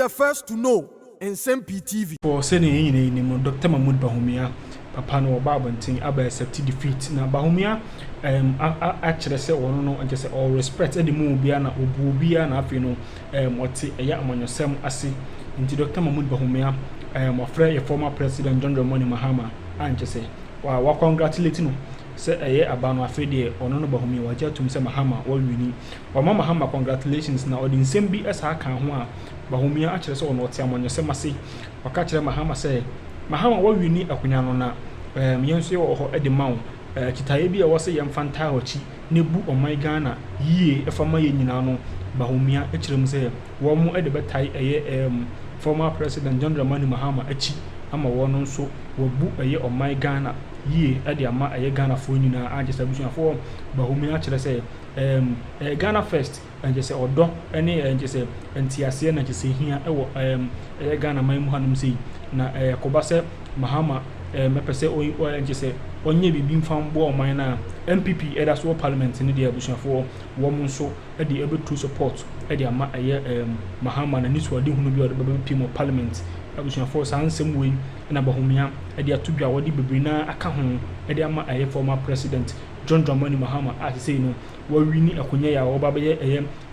the first to know Nsem-Pii TV. For saying Dr. Mahmoud Bawumia, Papa no Babonting, Abba accepted defeat. Now Bawumia, actually say no, and just all respect the Mubiana, Obubiana, you know, what's a young man yourself, I see, into Dr. Mahmoud Bawumia, afraid former President John Dramani Mahama, and just say, wow, congratulating. Say about no afraid or no Bawumia, or just to Mr. Mahama, all we need. Or Mama Mahama, congratulations now, or the Nsem-Pii as I can. Bawumia actually saw no time on your semasi, or catch Mahama say, Mahama, what we need a Kunyano na, Yansu or Eddie Mount, Kitaibia was a young fantaochi, Nebu or my Ghana, ye, if I may Ninano, Bawumia, Echem say, one more at the betai, former President John Dramani Mahama, Echi, I'm a one so, will book a year of my Ghana, ye, at the Ama, a Ghana for you now, I just have for Bawumia actually say, Ghana first. And just say or do any and just say NTC and just say here Ghana my muhanum say na Kobase Mahama mepese o and just say onye bibim fam bo man na NPP that's what parliament in the abushon for woman so e dey able to support e dey ama Mahama na niso de hunu bi o de pimo parliament abushon for san nsem we na Bawumia e dey atubia wodi bebre na aka ho e dey ama former president John Dramani Mahama as say no we wini akonya ya oba be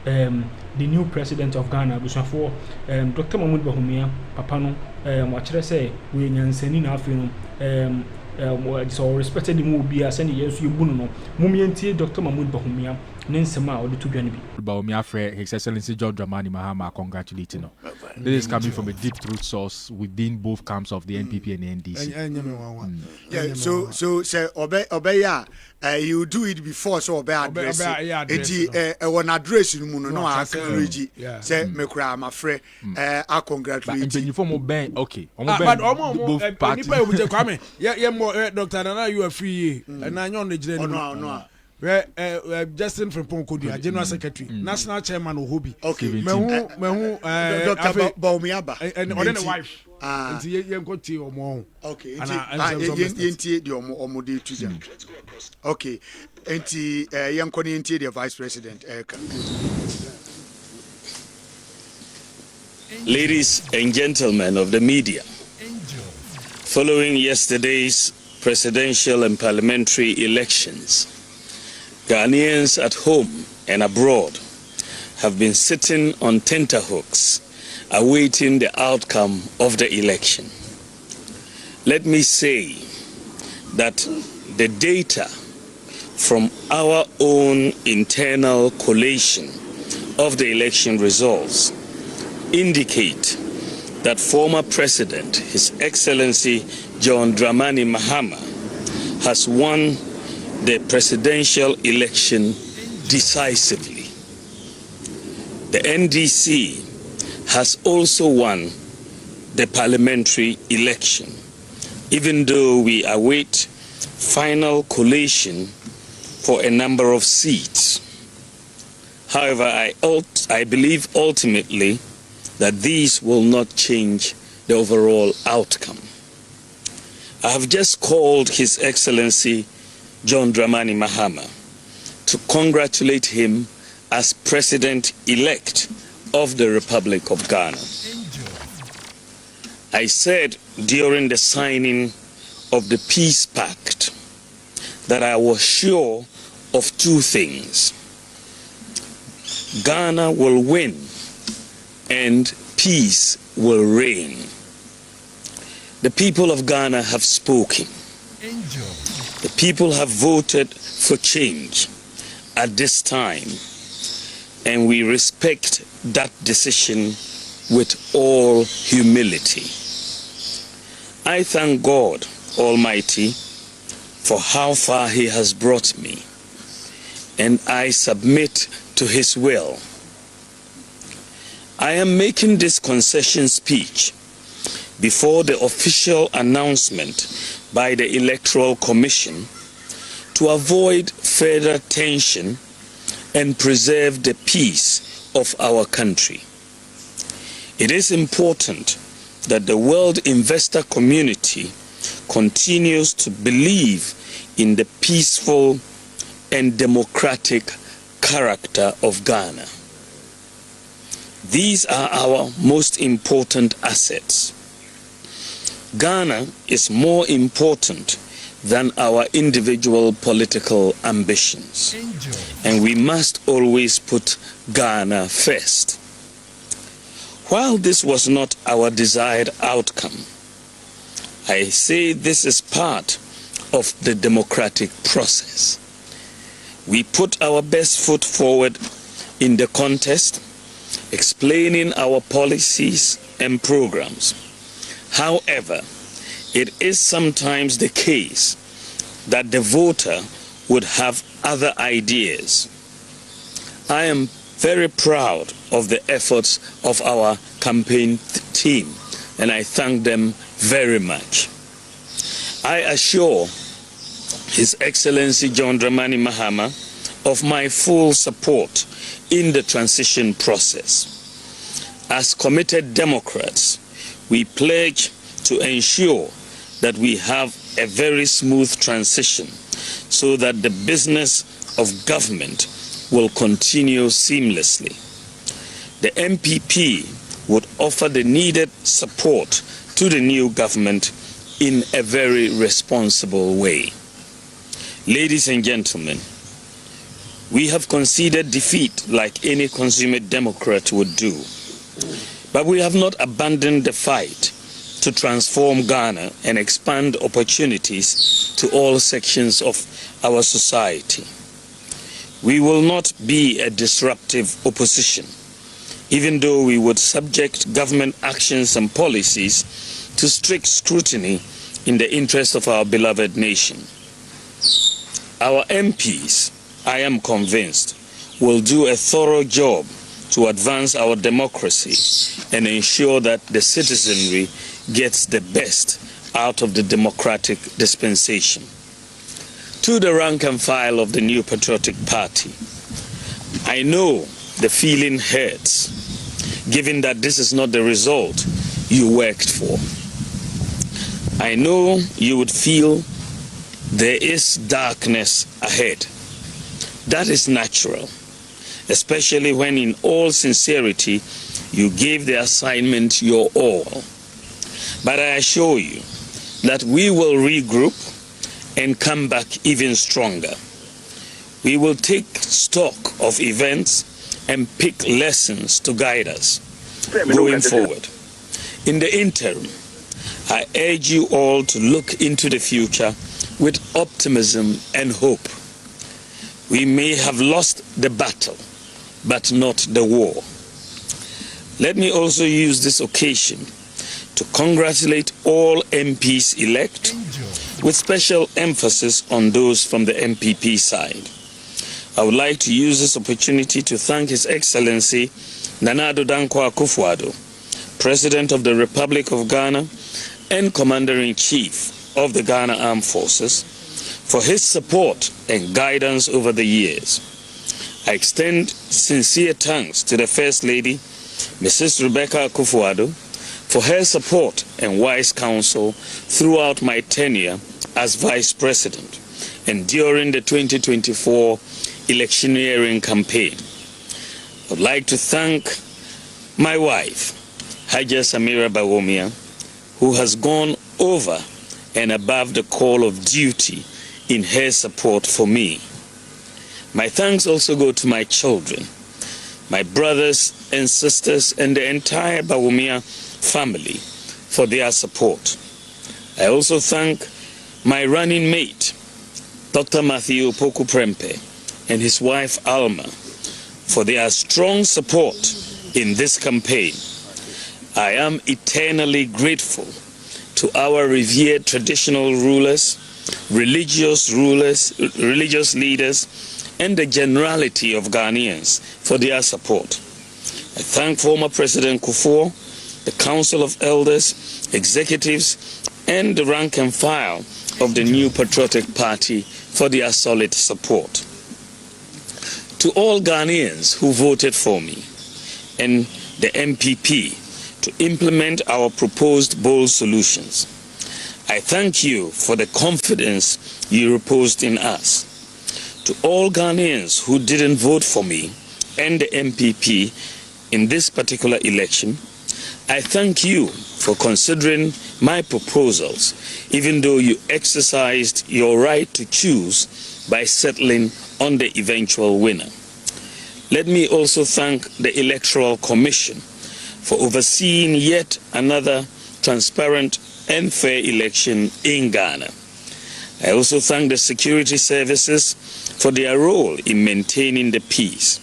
the new president of Ghana Bushafo Dr. Mahmoud Bawumia papa no wa kire say we nyansani na afi no so respected mu bia say yesu yebunu no mumientie Dr. Mahmoud Bawumia Nsem a odi to dwane bi Bawumia frɛ His Excellency John Dramani Mahama congratulating no. This is coming from a deep truth source within both camps of the NPP and the NDC. Yeah, so say obeya you do it before so obey address it one address mu no acknowledge say mekura amafrɛ I congratulate you for mo ben okay but both parties kwame ye mo Dr. Nana you are free and I on the no Justin from Ponkodia, General Secretary, National Chairman of Hobby. Okay, Mehu, Dr. Bawumia and the wife. And the young Coty or more. Okay, and the Omodi to okay, and the young Connie, the Vice President. Ladies and gentlemen of the media, following yesterday's presidential and parliamentary elections, Ghanaians at home and abroad have been sitting on tenterhooks awaiting the outcome of the election. Let me say that the data from our own internal collation of the election results indicate that former President, His Excellency John Dramani Mahama, has won the presidential election decisively. The NDC has also won the parliamentary election, even though we await final collation for a number of seats. However, I believe ultimately that these will not change the overall outcome. I have just called His Excellency John Dramani Mahama to congratulate him as President-elect of the Republic of Ghana. I said during the signing of the Peace Pact that I was sure of two things. Ghana will win and peace will reign. The people of Ghana have spoken. The people have voted for change at this time, and we respect that decision with all humility. I thank God Almighty for how far He has brought me, and I submit to His will. I am making this concession speech before the official announcement by the Electoral Commission to avoid further tension and preserve the peace of our country. It is important that the world investor community continues to believe in the peaceful and democratic character of Ghana. These are our most important assets. Ghana is more important than our individual political ambitions. And we must always put Ghana first. While this was not our desired outcome, I say this is part of the democratic process. We put our best foot forward in the contest, explaining our policies and programs. However, it is sometimes the case that the voter would have other ideas. I am very proud of the efforts of our campaign team, and I thank them very much. I assure His Excellency John Dramani Mahama of my full support in the transition process. As committed Democrats, we pledge to ensure that we have a very smooth transition so that the business of government will continue seamlessly. The NPP would offer the needed support to the new government in a very responsible way. Ladies and gentlemen, we have conceded defeat like any consummate Democrat would do, but we have not abandoned the fight to transform Ghana and expand opportunities to all sections of our society. We will not be a disruptive opposition, even though we would subject government actions and policies to strict scrutiny in the interest of our beloved nation. Our MPs, I am convinced, will do a thorough job to advance our democracy and ensure that the citizenry gets the best out of the democratic dispensation. To the rank and file of the New Patriotic Party, I know the feeling hurts, given that this is not the result you worked for. I know you would feel there is darkness ahead. That is natural, especially when in all sincerity you gave the assignment your all. But I assure you that we will regroup and come back even stronger. We will take stock of events and pick lessons to guide us going forward. In the interim, I urge you all to look into the future with optimism and hope. We may have lost the battle, but not the war. Let me also use this occasion to congratulate all MPs elect, with special emphasis on those from the NPP side. I would like to use this opportunity to thank His Excellency Nana Addo Dankwa Akufo-Addo, President of the Republic of Ghana and Commander-in-Chief of the Ghana Armed Forces, for his support and guidance over the years. I extend sincere thanks to the First Lady, Mrs. Rebecca Akufo-Addo, for her support and wise counsel throughout my tenure as Vice President and during the 2024 electioneering campaign. I would like to thank my wife, Haja Samira Bawumia, who has gone over and above the call of duty in her support for me. My thanks also go to my children, my brothers and sisters, and the entire Bawumia family for their support. I also thank my running mate, Dr. Matthew Poku Prempe, and his wife Alma, for their strong support in this campaign. I am eternally grateful to our revered traditional rulers, religious leaders, and the generality of Ghanaians for their support. I thank former President Kufuor, the Council of Elders, executives, and the rank and file of the New Patriotic Party for their solid support. To all Ghanaians who voted for me and the NPP to implement our proposed bold solutions, I thank you for the confidence you reposed in us. To all Ghanaians who didn't vote for me and the NPP in this particular election, I thank you for considering my proposals, even though you exercised your right to choose by settling on the eventual winner. Let me also thank the Electoral Commission for overseeing yet another transparent and fair election in Ghana. I also thank the security services for their role in maintaining the peace.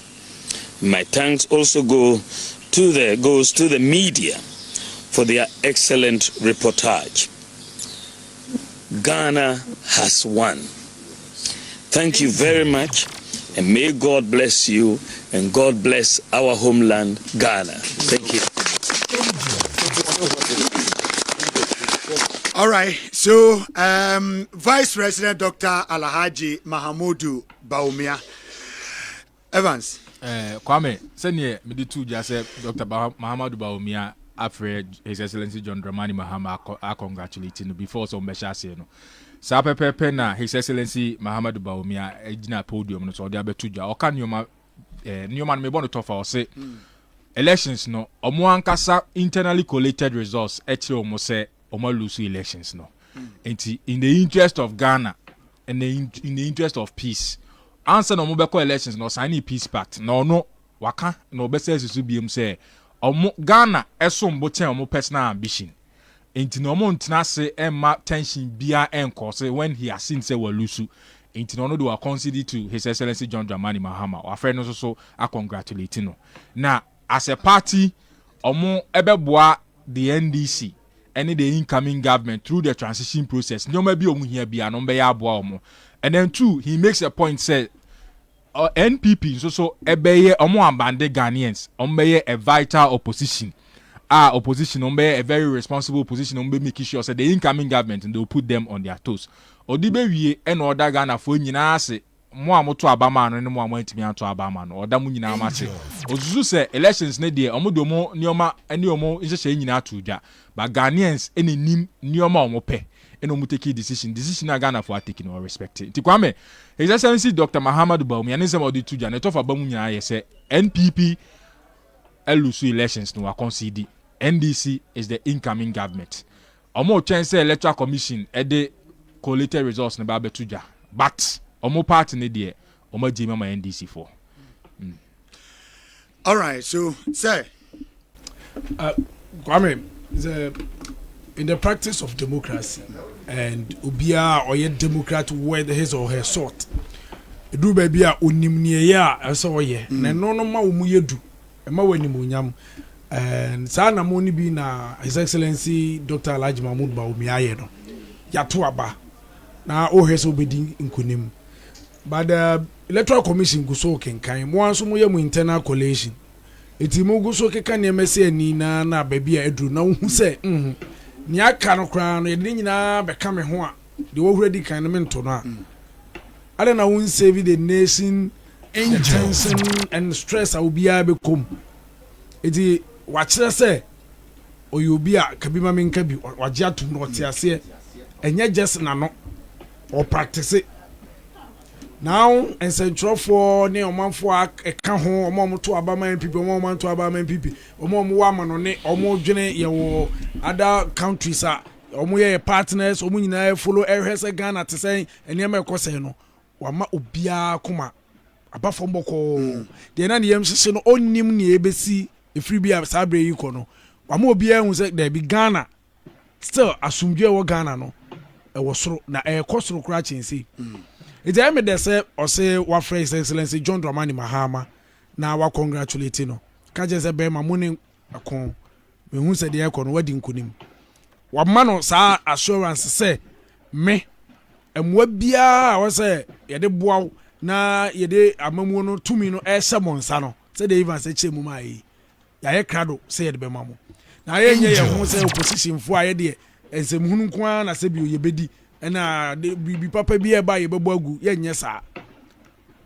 My thanks also goes to the media for their excellent reportage. Ghana has won. Thank you very much, and may God bless you, and God bless our homeland, Ghana. Thank you. All right, so Vice President Dr. Alhaji Mahamudu Bawumia. Evans. Kwame, senior meditu jase Dr. Mahamudu Bawumia after His Excellency John Dramani Mahama are congratulating before some meshase no. Sa pepe na His Excellency Mahamudu Bawumia ejina podium no so de abetuja. Oka nyoma nyoma me bon to fa say elections no omo ankasa internally collated results eche omo say omo lose elections no. In the interest of Ghana and in the interest of peace. Answer no mobile elections no sign peace pact no waka no be say su biem say omo Ghana esom boten omo personal ambition enti no mo ntina se emma tension bia enko say when he has seen say we lose enti no do consider to His Excellency John Dramani Mahama our friend no so I congratulate no na as a party omo ebeboa the NDC and the incoming government through the transition process no maybe omo here bia no be ya aboa omo. And then two, he makes a point say NPP so ebeye omo ambande Ghanaians ombeye a vital opposition. Opposition ombeye a very responsible opposition ombe make sure say the incoming government and they will put them on their toes. Odibe wie en order Ghana for nyina ase mo amoto abama no ne mo amantimi anto abama no oda mu nyina amase. Ozuzu say elections ne de omo do mo nioma ene omo nhye nyina atudwa. But Ghanaians enenim nioma omo pe. And take decision Ghana for taking or respecting. Tikwame, His Excellency Dr. Mahamudu Bawumia, Nsem of the two Janet of Bawumia, say NPP lose elections no concede. NDC is the incoming government. Omo chance electoral commission at the collated results na babe tuja. But omo party ne there, omo jima ma NDC for. All right, so sir, Kwame, in the practice of democracy, and ubia or yet Democrat with his or her sort, do baby a unimnia ya so ye na no ma umuye du e ma wani munyam and sana moni bi na His Excellency Dr. Alhaji Mahmoud Bawumia ye no yato aba na o he so bedi nkunim but the electoral commission go so kenkan mo anso mo ye mu internal collation eti mo go so keka ne mese ani na baby a edru na hu se ni aka no kra no ye nyina be ka me ho a de wo huredi kan no mento no a ale na won save the nation tension and stress a obia be kom eti wa kire se oyobia kabima menka bi waje atum no tiase enye just na no or practice now and central for ne omanfo aka ho omom to abama NPP omom to abama NPP omom wa mano ne omo dwene ye wo other countries a omo ye partners omo nyina follow ehwese Ghana te say enema ekose no wama obia kuma abafo mboko de na ne yem hye no onnim ne ebesi efiri bia sabre yi ko no wama obia hu say there be Ghana still asumdwe wo Ghana no e wo soro na e kosoro kra chensi it I made say or say what His Excellency John Dramani Mahama na wa congratulate no ka je say be ma muni akon me hu say de ekon wadi nkunim wa ma no sa assurance say me emwa bia wa say ye de boa na ye de amamu no tumi no e hye monsa no say de even say chemu mai ya ye krado say ye de be mamu na ye nye ye hu say opposition fo aye de ensem hunu kwa na say bi ye bedi na bi papa bi e ba ye bebo agu ye nye sa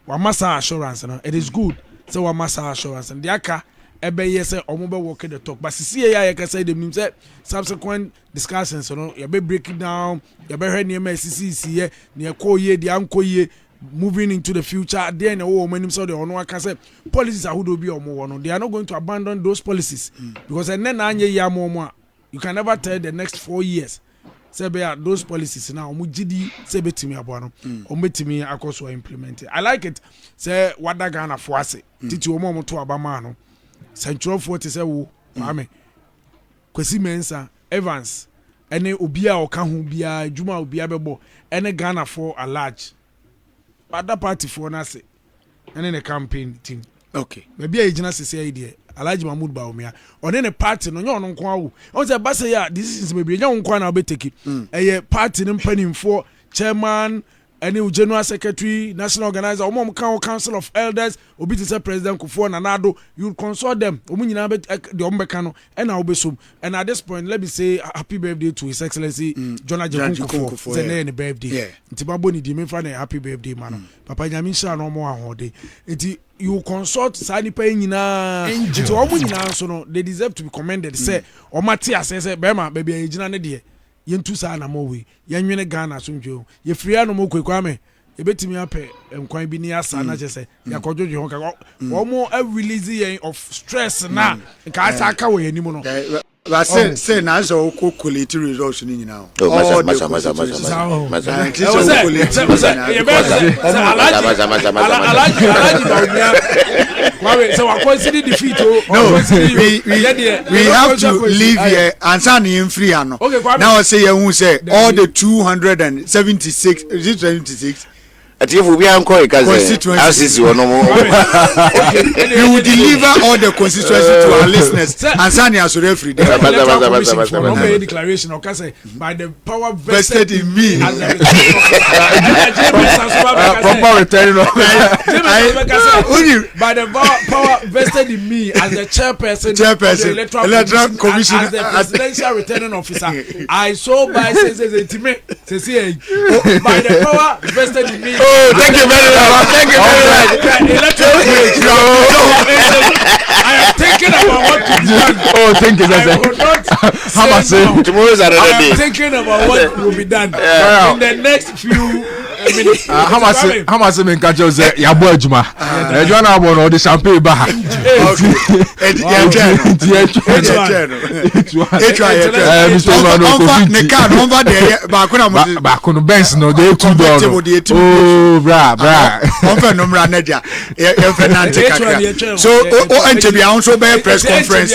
wa masa assurance no it is good so wa masa assurance and the aka e be ye say omo be work the talk but see ya ye ka say dem nim say subsequent discussions no ye be break it down ye be hwe ne ma sisi ye ne ko ye di anko ye moving into the future, then when so the ono can say policies are who do be or they are not going to abandon those policies because and then you can never tell the next 4 years. Say those policies now mujidi say betimi abono betimi akoso implement. I like it. Say wada Ghana for ase titi omo to abama no. Central 40 say wo mame. Kwesi Mensa Evans ene obia oka ho bia adwuma obia bebo ene Ghana for a large. Other party for na say ene the campaign team. Okay. Maybe a jina say idea. Alhaji Mahmoud Bawumia on any party no nyo no nko awo on say ba say ya this is maybe nyo nko na obeteki party no mpanim for chairman any general secretary national organizer omom council of elders obi to say president Kufuor Nanado you consult them omu nyina be the ombeka no and obesom and at this point let me say happy birthday to his excellency John Kufuor say na birthday ntibabo ni di memfa na happy birthday man papa nyame sha no mo ahode enti you consult sanipa nyina enti omu nyina so no they deserve to be commended say omati asese bema baby agina ne de yentu sa na mo we yenwene Ghana somdwo ye fria no mo kwame ebetimi ape enkwan bi ni asa na chese yakodwojo ho ka omo release yen of stress na ka asa ka we anim no ba say na so ko collate results ni nyina so I consider defeat. No, we have to leave here and sign free. Now say you say all the 276. Is it 76? You will deliver all the constituency to our listeners and sign as a referee. Declaration or say by the power vested in me. By the power vested in me as the chairperson of the electoral commission as the presidential returning officer, I so by says by the power vested in me. Oh, thank you very much. Thank you very much. I am thinking about what to be done. Oh, thank you, sir. Tomorrow's another day. I am thinking about what will be done in the next few minutes. How much men catch us? Ya boy Juma. You na born all the champagne bar. Back Benz no dey too door. Oh, bra. On number nadia. So, NPP also be press conference.